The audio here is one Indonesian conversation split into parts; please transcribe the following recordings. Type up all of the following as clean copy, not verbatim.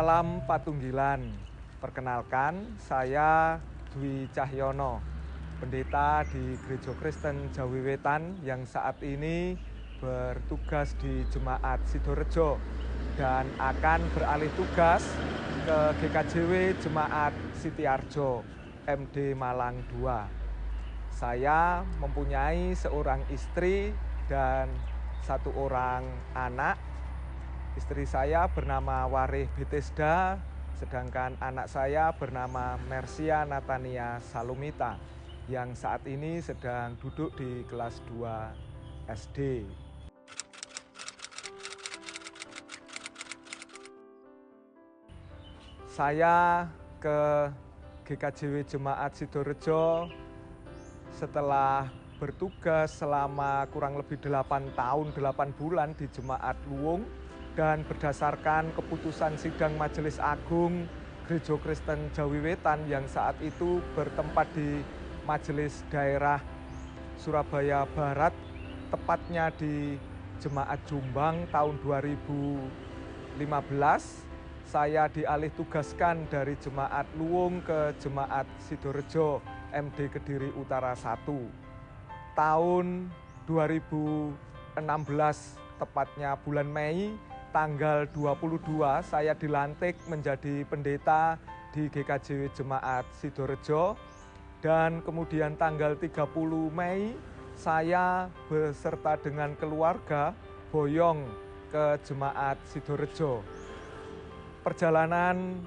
Salam Patunggilan. Perkenalkan, saya Dwi Cahyono, pendeta di Gereja Kristen Jawi Wetan yang saat ini bertugas di Jemaat Sidorejo dan akan beralih tugas ke GKJW Jemaat Sitiarjo, MD Malang II. Saya mempunyai seorang istri dan satu orang anak. Istri saya bernama Warih Bethesda, sedangkan anak saya bernama Mercia Natania Salumita, yang saat ini sedang duduk di kelas 2 SD. Saya ke GKJW Jemaat Sidorejo setelah bertugas selama kurang lebih 8 tahun, 8 bulan di Jemaat Luwung, dan berdasarkan keputusan Sidang Majelis Agung Gereja Kristen Jawi Wetan yang saat itu bertempat di Majelis Daerah Surabaya Barat, tepatnya di Jemaat Jombang tahun 2015, saya dialih tugaskan dari Jemaat Luwung ke Jemaat Sidorejo MD Kediri Utara 1. Tahun 2016, tepatnya bulan Mei, tanggal 22, saya dilantik menjadi pendeta di GKJW Jemaat Sidorejo. Dan kemudian tanggal 30 Mei, saya beserta dengan keluarga boyong ke Jemaat Sidorejo. Perjalanan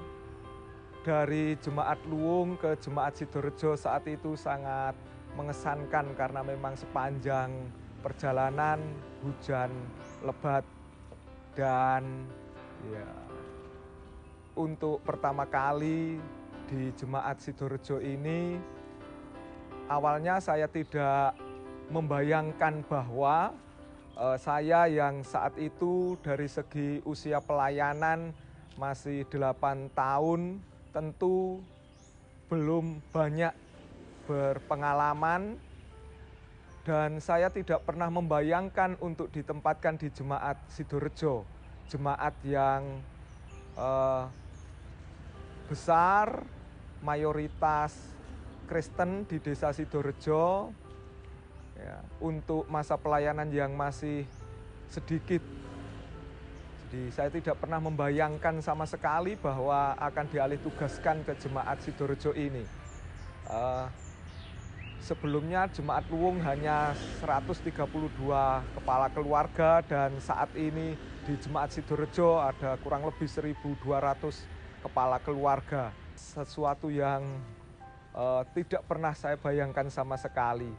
dari Jemaat Luwung ke Jemaat Sidorejo saat itu sangat mengesankan karena memang sepanjang perjalanan hujan lebat. Dan ya, untuk pertama kali di Jemaat Sidorejo ini, awalnya saya tidak membayangkan bahwa saya yang saat itu dari segi usia pelayanan masih 8 tahun, tentu belum banyak berpengalaman, dan saya tidak pernah membayangkan untuk ditempatkan di Jemaat Sidorejo, jemaat yang besar, mayoritas Kristen di desa Sidorejo, ya, untuk masa pelayanan yang masih sedikit. Jadi saya tidak pernah membayangkan sama sekali bahwa akan dialih tugaskan ke Jemaat Sidorejo ini. Sebelumnya Jemaat Luwung hanya 132 kepala keluarga, dan saat ini di Jemaat Sidorejo ada kurang lebih 1.200 kepala keluarga. Sesuatu yang tidak pernah saya bayangkan sama sekali.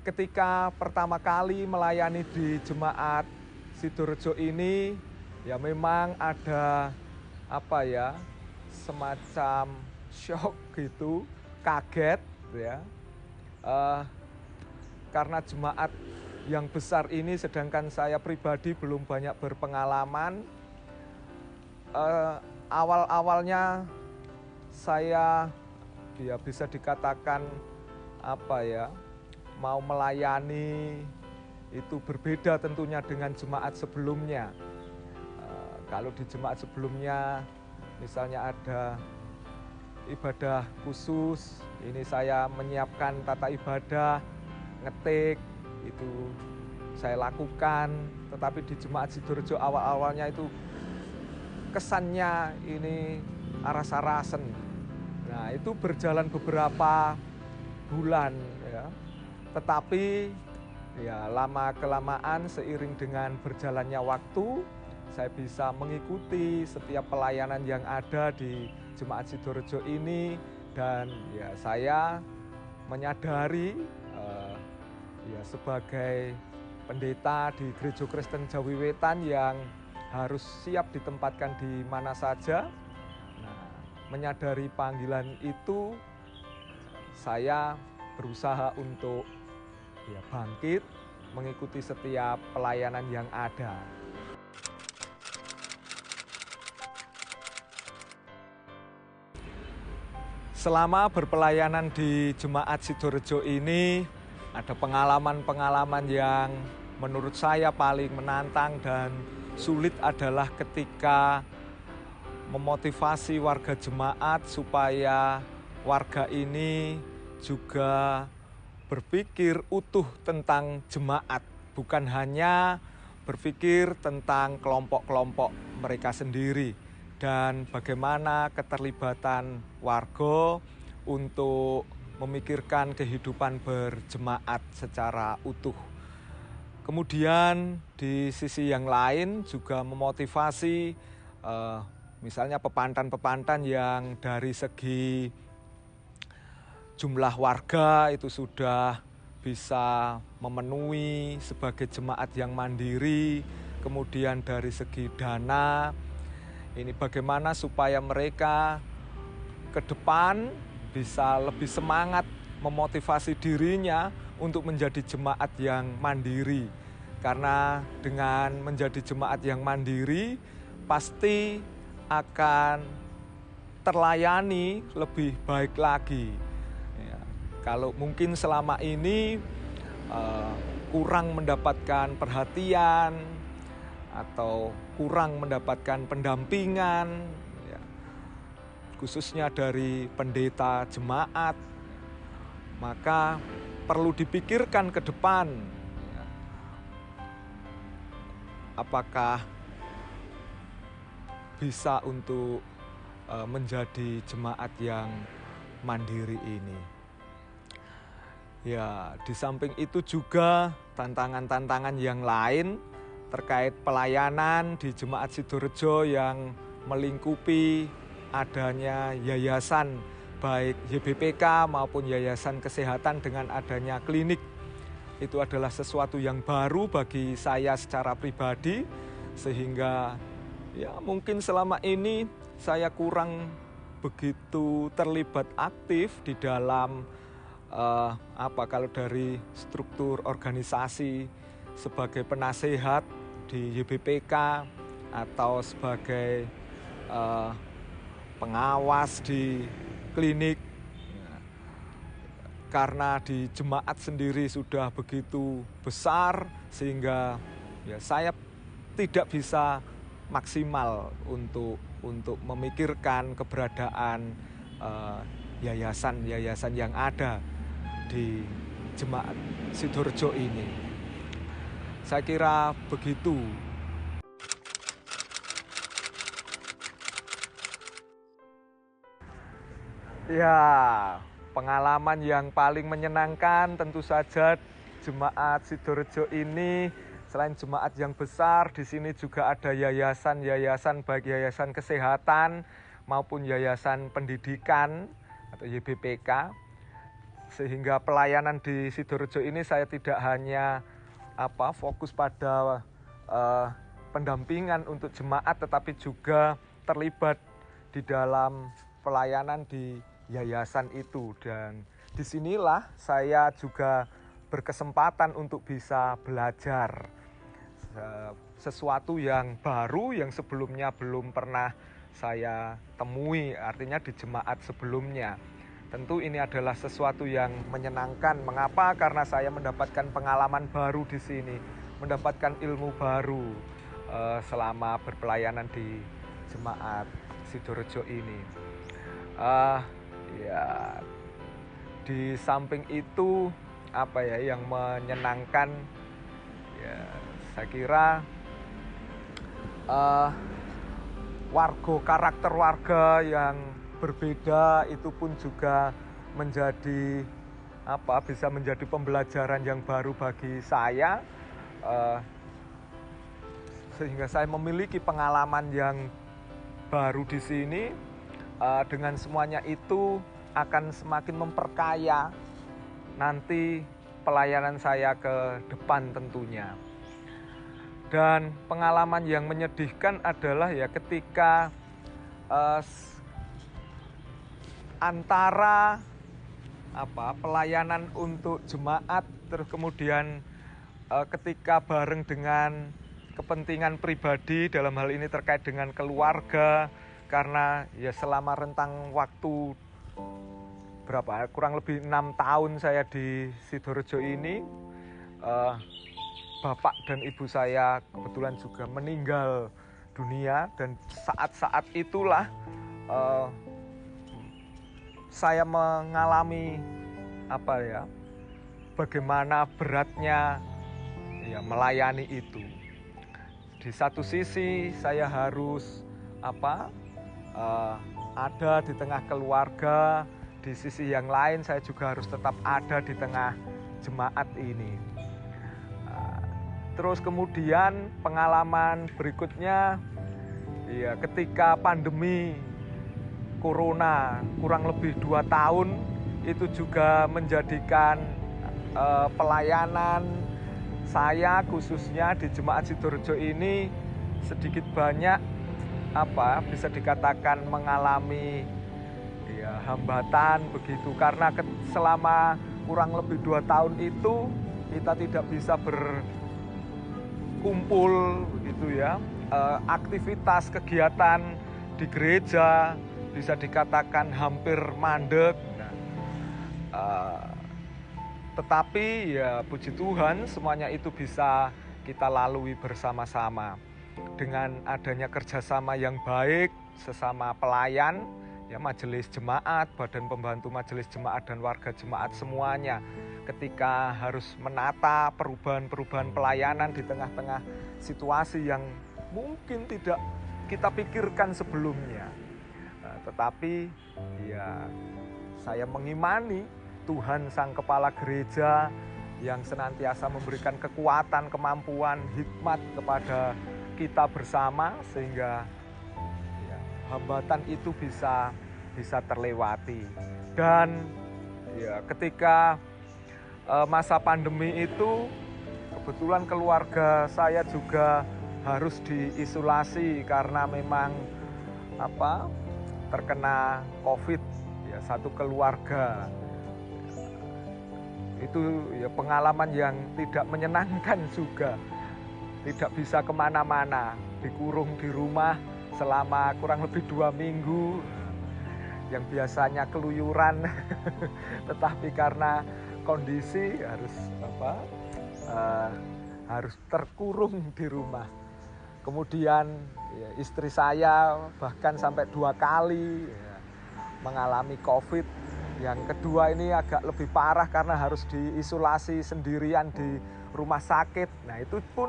Ketika pertama kali melayani di Jemaat Sidorejo ini, ya memang ada semacam shock gitu, kaget ya, karena jemaat yang besar ini, sedangkan saya pribadi belum banyak berpengalaman. Awal-awalnya saya bisa dikatakan mau melayani itu berbeda tentunya dengan jemaat sebelumnya. Kalau di jemaat sebelumnya misalnya ada ibadah khusus, ini saya menyiapkan tata ibadah, ngetik, itu saya lakukan. Tetapi di Jemaat Sidorejo awal-awalnya itu kesannya ini aras-arasen. Nah, itu berjalan beberapa bulan ya. Tetapi ya lama-kelamaan seiring dengan berjalannya waktu, saya bisa mengikuti setiap pelayanan yang ada di Jemaat Sidorejo ini, dan ya saya menyadari sebagai pendeta di Gereja Kristen Jawi Wetan yang harus siap ditempatkan di mana saja. Nah, menyadari panggilan itu, saya berusaha untuk bangkit mengikuti setiap pelayanan yang ada. Selama berpelayanan di Jemaat Sidorejo ini, ada pengalaman-pengalaman yang menurut saya paling menantang dan sulit adalah ketika memotivasi warga jemaat supaya warga ini juga berpikir utuh tentang jemaat, bukan hanya berpikir tentang kelompok-kelompok mereka sendiri, dan bagaimana keterlibatan warga untuk memikirkan kehidupan berjemaat secara utuh. Kemudian di sisi yang lain juga memotivasi misalnya pepantan-pepantan yang dari segi jumlah warga itu sudah bisa memenuhi sebagai jemaat yang mandiri. Kemudian dari segi dana, ini bagaimana supaya mereka ke depan bisa lebih semangat memotivasi dirinya untuk menjadi jemaat yang mandiri. Karena dengan menjadi jemaat yang mandiri, pasti akan terlayani lebih baik lagi. Ya, kalau mungkin selama ini kurang mendapatkan perhatian atau kurang mendapatkan pendampingan, ya, khususnya dari pendeta jemaat, maka perlu dipikirkan ke depan, ya, apakah bisa untuk menjadi jemaat yang mandiri ini. Ya, di samping itu juga tantangan-tantangan yang lain terkait pelayanan di Jemaat Sidorejo yang melingkupi adanya yayasan baik YBPK maupun yayasan kesehatan dengan adanya klinik. Itu adalah sesuatu yang baru bagi saya secara pribadi, sehingga ya mungkin selama ini saya kurang begitu terlibat aktif di dalam kalau dari struktur organisasi sebagai penasehat di YBPK atau sebagai pengawas di klinik. Karena di jemaat sendiri sudah begitu besar sehingga ya saya tidak bisa maksimal untuk memikirkan keberadaan yayasan-yayasan yang ada di Jemaat Sidorejo ini. Saya kira begitu. Ya, pengalaman yang paling menyenangkan tentu saja Jemaat Sidorejo ini. Selain jemaat yang besar, di sini juga ada yayasan-yayasan, baik yayasan kesehatan maupun yayasan pendidikan atau YBPK. Sehingga pelayanan di Sidorejo ini saya tidak hanya fokus pada pendampingan untuk jemaat, tetapi juga terlibat di dalam pelayanan di yayasan itu. Dan disinilah saya juga berkesempatan untuk bisa belajar sesuatu yang baru yang sebelumnya belum pernah saya temui, artinya di jemaat sebelumnya. Tentu ini adalah sesuatu yang menyenangkan. Mengapa? Karena saya mendapatkan pengalaman baru di sini, mendapatkan ilmu baru selama berpelayanan di Jemaat Sidorejo ini. Ya, di samping itu yang menyenangkan, ya saya kira karakter warga yang berbeda itu pun juga menjadi bisa menjadi pembelajaran yang baru bagi saya, sehingga saya memiliki pengalaman yang baru di sini. Dengan semuanya itu akan semakin memperkaya nanti pelayanan saya ke depan tentunya. Dan pengalaman yang menyedihkan adalah ya ketika antara pelayanan untuk jemaat terus kemudian ketika bareng dengan kepentingan pribadi, dalam hal ini terkait dengan keluarga, karena ya selama rentang waktu kurang lebih 6 tahun saya di Sidorejo ini, bapak dan ibu saya kebetulan juga meninggal dunia. Dan saat-saat itulah saya mengalami bagaimana beratnya melayani itu. Di satu sisi saya harus ada di tengah keluarga, di sisi yang lain saya juga harus tetap ada di tengah jemaat ini. Terus kemudian pengalaman berikutnya, ketika pandemi Corona kurang lebih 2 tahun, itu juga menjadikan pelayanan saya khususnya di Jemaat Sidorejo ini sedikit banyak bisa dikatakan mengalami hambatan begitu, karena selama kurang lebih 2 tahun itu kita tidak bisa berkumpul gitu ya. Aktivitas kegiatan di gereja bisa dikatakan hampir mandek. Tetapi ya puji Tuhan semuanya itu bisa kita lalui bersama-sama dengan adanya kerjasama yang baik sesama pelayan, ya majelis jemaat, badan pembantu majelis jemaat dan warga jemaat semuanya. Ketika harus menata perubahan-perubahan pelayanan di tengah-tengah situasi yang mungkin tidak kita pikirkan sebelumnya. Tetapi ya saya mengimani Tuhan Sang Kepala Gereja yang senantiasa memberikan kekuatan, kemampuan, hikmat kepada kita bersama sehingga hambatan itu bisa terlewati. Dan ketika masa pandemi itu kebetulan keluarga saya juga harus diisolasi karena memang terkena COVID, satu keluarga. Itu pengalaman yang tidak menyenangkan juga. Tidak bisa kemana-mana, dikurung di rumah selama kurang lebih 2 minggu. Yang biasanya keluyuran, tetapi karena kondisi harus terkurung di rumah. Kemudian istri saya bahkan sampai 2 kali mengalami COVID. Yang kedua ini agak lebih parah karena harus diisolasi sendirian di rumah sakit. Nah itu pun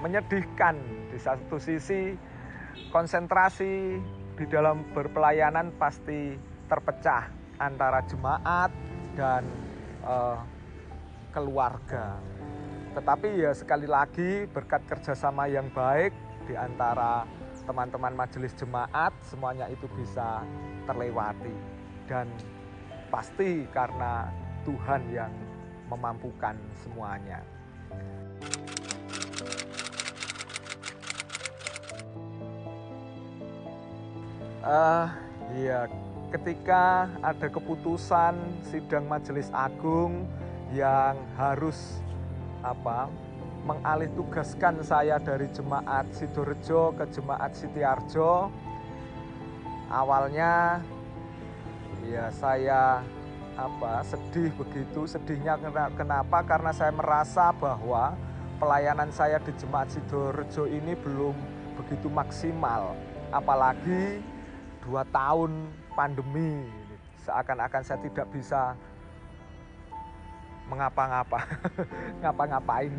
menyedihkan. Di satu sisi konsentrasi di dalam berpelayanan pasti terpecah antara jemaat dan keluarga. Tetapi sekali lagi berkat kerjasama yang baik di antara teman-teman majelis jemaat, semuanya itu bisa terlewati. Dan pasti karena Tuhan yang memampukan semuanya. Ketika ada keputusan sidang Majelis Agung yang harus mengalih tugaskan saya dari Jemaat Sidorejo ke Jemaat Sitiarjo. Awalnya saya sedih begitu. Sedihnya kenapa? Karena saya merasa bahwa pelayanan saya di Jemaat Sidorejo ini belum begitu maksimal. Apalagi 2 tahun pandemi, seakan-akan saya tidak bisa ngapa-ngapain.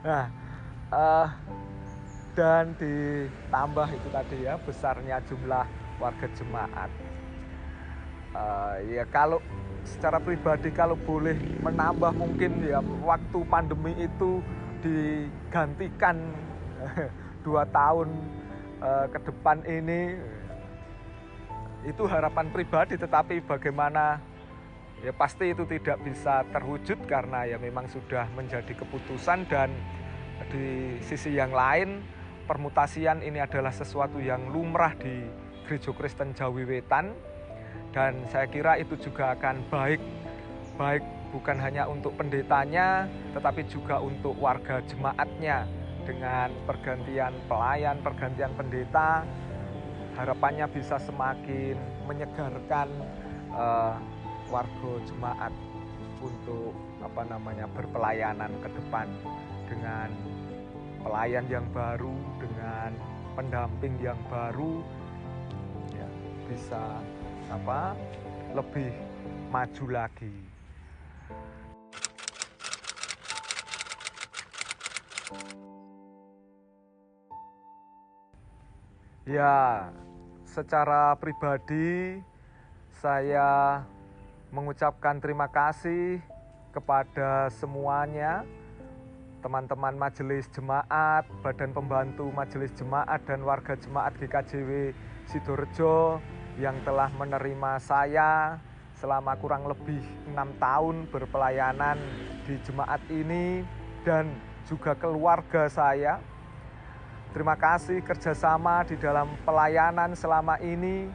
Nah, dan ditambah itu tadi besarnya jumlah warga jemaat. Kalau secara pribadi kalau boleh menambah mungkin waktu pandemi itu digantikan 2 tahun ke depan ini, itu harapan pribadi, tetapi bagaimana pasti itu tidak bisa terwujud karena memang sudah menjadi keputusan. Dan di sisi yang lain permutasian ini adalah sesuatu yang lumrah di Gereja Kristen Jawi Wetan, dan saya kira itu juga akan baik bukan hanya untuk pendetanya tetapi juga untuk warga jemaatnya. Dengan pergantian pelayan, pergantian pendeta, harapannya bisa semakin menyegarkan warga jemaat untuk berpelayanan ke depan dengan pelayan yang baru, dengan pendamping yang baru, ya, bisa lebih maju lagi. Ya, secara pribadi saya mengucapkan terima kasih kepada semuanya, teman-teman majelis jemaat, badan pembantu majelis jemaat, dan warga jemaat GKJW Sidorejo yang telah menerima saya selama kurang lebih 6 tahun berpelayanan di jemaat ini, dan juga keluarga saya. Terima kasih kerjasama di dalam pelayanan selama ini.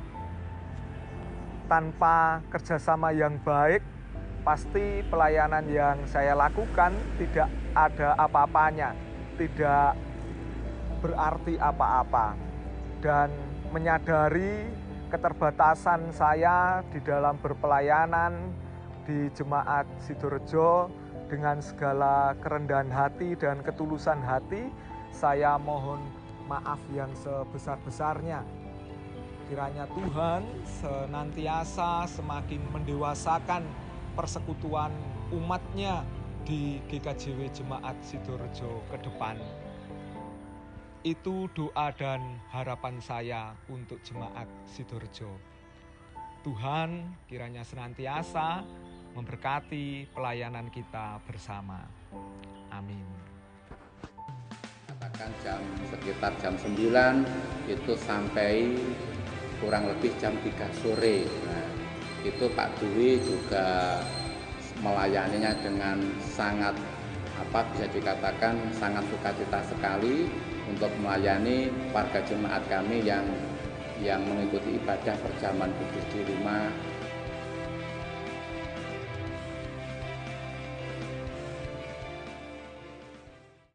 Tanpa kerjasama yang baik, pasti pelayanan yang saya lakukan tidak ada apa-apanya, tidak berarti apa-apa. Dan menyadari keterbatasan saya di dalam berpelayanan di jemaat Sidorejo, dengan segala kerendahan hati dan ketulusan hati, saya mohon maaf yang sebesar-besarnya. Kiranya Tuhan senantiasa semakin mendewasakan persekutuan umatnya di GKJW Jemaat Sidorejo ke depan. Itu doa dan harapan saya untuk Jemaat Sidorejo. Tuhan kiranya senantiasa memberkati pelayanan kita bersama. Amin. Sekitar jam 9 itu sampai kurang lebih jam 3 sore. Nah, itu Pak Dwi juga melayaninya dengan sangat bisa dikatakan sangat sukacita sekali untuk melayani warga jemaat kami yang mengikuti ibadah perjamuan kudus di rumah